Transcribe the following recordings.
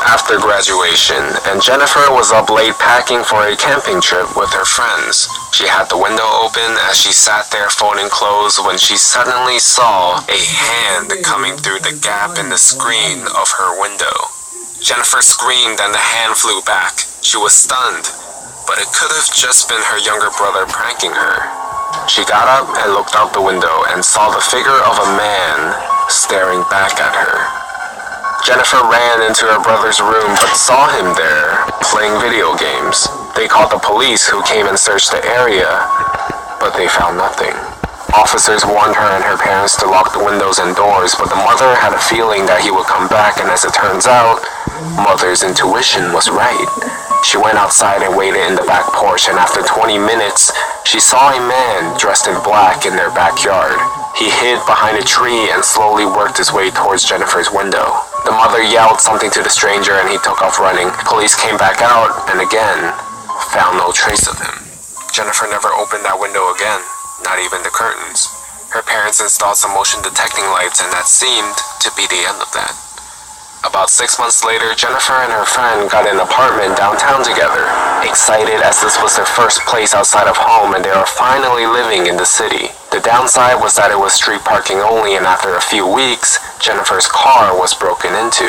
after graduation, and Jennifer was up late packing for a camping trip with her friends. She had the window open as she sat there folding clothes when she suddenly saw a hand coming through the gap in the screen of her window. Jennifer screamed and the hand flew back. She was stunned, but it could have just been her younger brother pranking her. She got up and looked out the window and saw the figure of a man staring back at her. Jennifer ran into her brother's room but saw him there, playing video games. They called the police, who came and searched the area, but they found nothing. Officers warned her and her parents to lock the windows and doors, but the mother had a feeling that he would come back, and as it turns out, Mother's intuition was right. She went outside and waited in the back porch, and after 20 minutes, she saw a man dressed in black in their backyard. He hid behind a tree and slowly worked his way towards Jennifer's window. The mother yelled something to the stranger and he took off running. Police came back out and again found no trace of him. Jennifer never opened that window again, not even the curtains. Her parents installed some motion detecting lights and that seemed to be the end of that. About 6 months later, Jennifer and her friend got an apartment downtown together, excited as this was their first place outside of home and they were finally living in the city. The downside was that it was street parking only, and after a few weeks, Jennifer's car was broken into.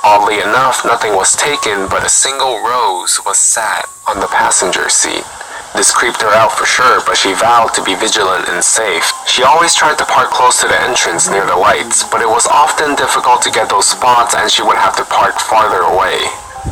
Oddly enough, nothing was taken, but a single rose was sat on the passenger seat. This creeped her out for sure, but she vowed to be vigilant and safe. She always tried to park close to the entrance near the lights, but it was often difficult to get those spots and she would have to park farther away.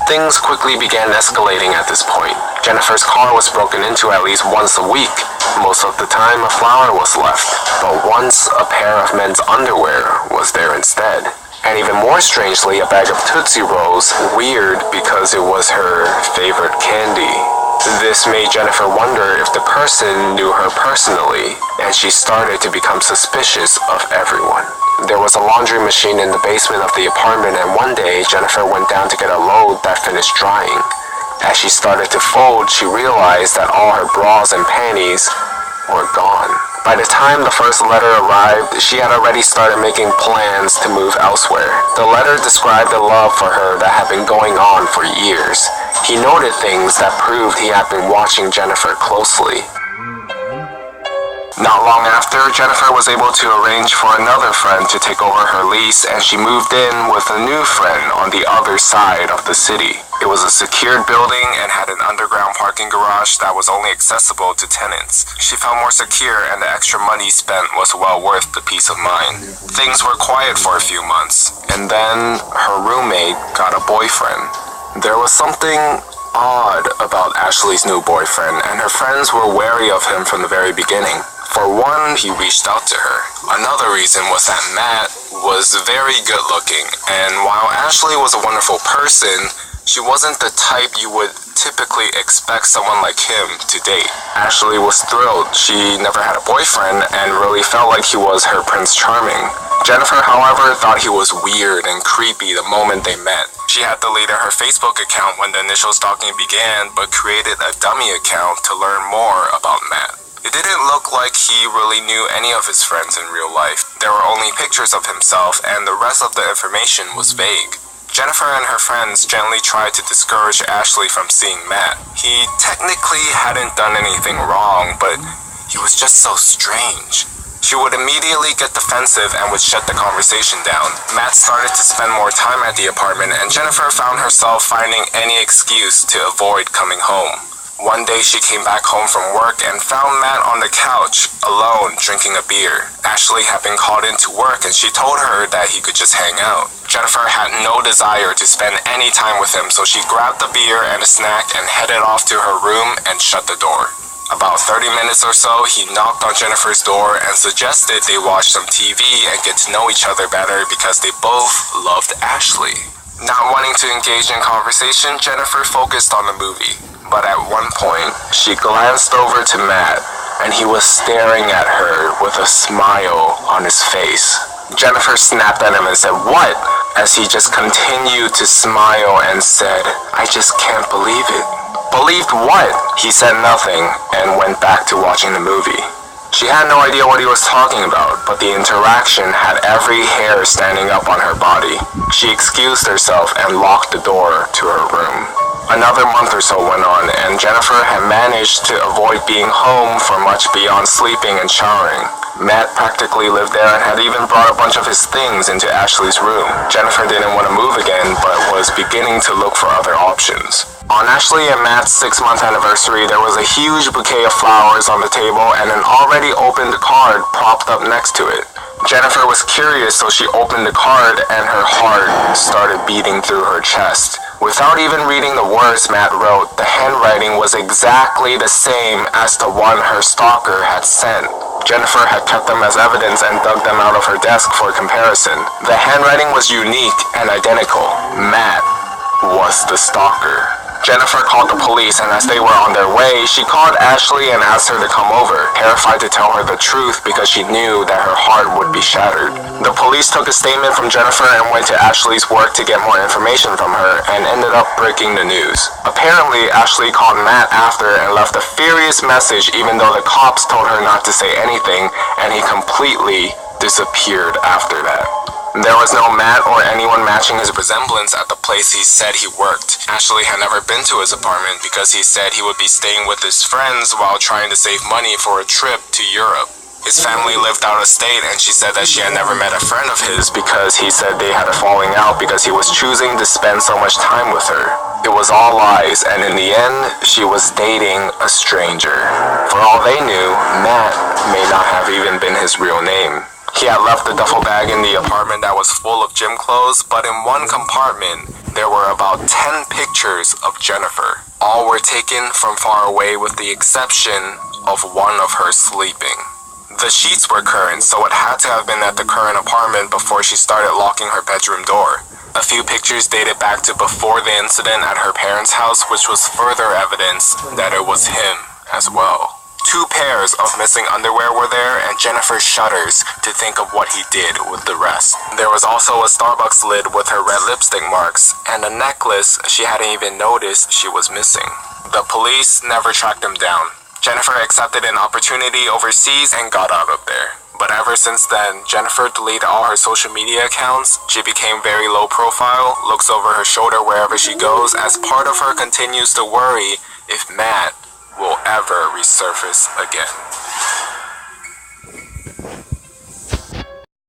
Things quickly began escalating at this point. Jennifer's car was broken into at least once a week. Most of the time, a flower was left, but once a pair of men's underwear was there instead. And even more strangely, a bag of Tootsie Rolls, weird because it was her favorite candy. This made Jennifer wonder if the person knew her personally, and she started to become suspicious of everyone. There was a laundry machine in the basement of the apartment, and one day, Jennifer went down to get a load that finished drying. As she started to fold, she realized that all her bras and panties were gone. By the time the first letter arrived, she had already started making plans to move elsewhere. The letter described a love for her that had been going on for years. He noted things that proved he had been watching Jennifer closely. Not long after, Jennifer was able to arrange for another friend to take over her lease, and she moved in with a new friend on the other side of the city. It was a secured building and had an underground parking garage that was only accessible to tenants. She felt more secure, and the extra money spent was well worth the peace of mind. Things were quiet for a few months, and then her roommate got a boyfriend. There was something odd about Ashley's new boyfriend, and her friends were wary of him from the very beginning. For one, he reached out to her. Another reason was that Matt was very good looking, and while Ashley was a wonderful person, she wasn't the type you would typically expect someone like him to date. Ashley was thrilled. She never had a boyfriend and really felt like he was her Prince Charming. Jennifer, however, thought he was weird and creepy the moment they met. She had deleted her Facebook account when the initial stalking began, but created a dummy account to learn more about Matt. It didn't look like he really knew any of his friends in real life. There were only pictures of himself, and the rest of the information was vague. Jennifer and her friends gently tried to discourage Ashley from seeing Matt. He technically hadn't done anything wrong, but he was just so strange. She would immediately get defensive and would shut the conversation down. Matt started to spend more time at the apartment, and Jennifer found herself finding any excuse to avoid coming home. One day she came back home from work and found Matt on the couch, alone, drinking a beer. Ashley had been called into work and she told her that he could just hang out. Jennifer had no desire to spend any time with him, so she grabbed the beer and a snack and headed off to her room and shut the door. About 30 minutes or so, he knocked on Jennifer's door and suggested they watch some TV and get to know each other better because they both loved Ashley. Not wanting to engage in conversation, Jennifer focused on the movie. But at one point, she glanced over to Matt, and he was staring at her with a smile on his face. Jennifer snapped at him and said, "What?" as he just continued to smile and said, "I just can't believe it." "Believed what?" He said nothing and went back to watching the movie. She had no idea what he was talking about, but the interaction had every hair standing up on her body. She excused herself and locked the door to her room. Another month or so went on, and Jennifer had managed to avoid being home for much beyond sleeping and showering. Matt practically lived there and had even brought a bunch of his things into Ashley's room. Jennifer didn't want to move again, but was beginning to look for other options. On Ashley and Matt's 6-month anniversary, there was a huge bouquet of flowers on the table and an already opened card propped up next to it. Jennifer was curious, so she opened the card and her heart started beating through her chest. Without even reading the words Matt wrote, the handwriting was exactly the same as the one her stalker had sent. Jennifer had kept them as evidence and dug them out of her desk for comparison. The handwriting was unique and identical. Matt was the stalker. Jennifer called the police, and as they were on their way, she called Ashley and asked her to come over, terrified to tell her the truth because she knew that her heart would be shattered. The police took a statement from Jennifer and went to Ashley's work to get more information from her and ended up breaking the news. Apparently, Ashley called Matt after and left a furious message even though the cops told her not to say anything, and he completely disappeared after that. There was no Matt or anyone matching his resemblance at the place he said he worked. Ashley had never been to his apartment because he said he would be staying with his friends while trying to save money for a trip to Europe. His family lived out of state, and she said that she had never met a friend of his because he said they had a falling out because he was choosing to spend so much time with her. It was all lies, and in the end, she was dating a stranger. For all they knew, Matt may not have even been his real name. He had left the duffel bag in the apartment that was full of gym clothes, but in one compartment, there were about 10 pictures of Jennifer. All were taken from far away with the exception of one of her sleeping. The sheets were current, so it had to have been at the current apartment before she started locking her bedroom door. A few pictures dated back to before the incident at her parents' house, which was further evidence that it was him as well. 2 pairs of missing underwear were there, and Jennifer shudders to think of what he did with the rest. There was also a Starbucks lid with her red lipstick marks, and a necklace she hadn't even noticed she was missing. The police never tracked him down. Jennifer accepted an opportunity overseas and got out of there. But ever since then, Jennifer deleted all her social media accounts. She became very low profile, looks over her shoulder wherever she goes, as part of her continues to worry if Matt will ever resurface again.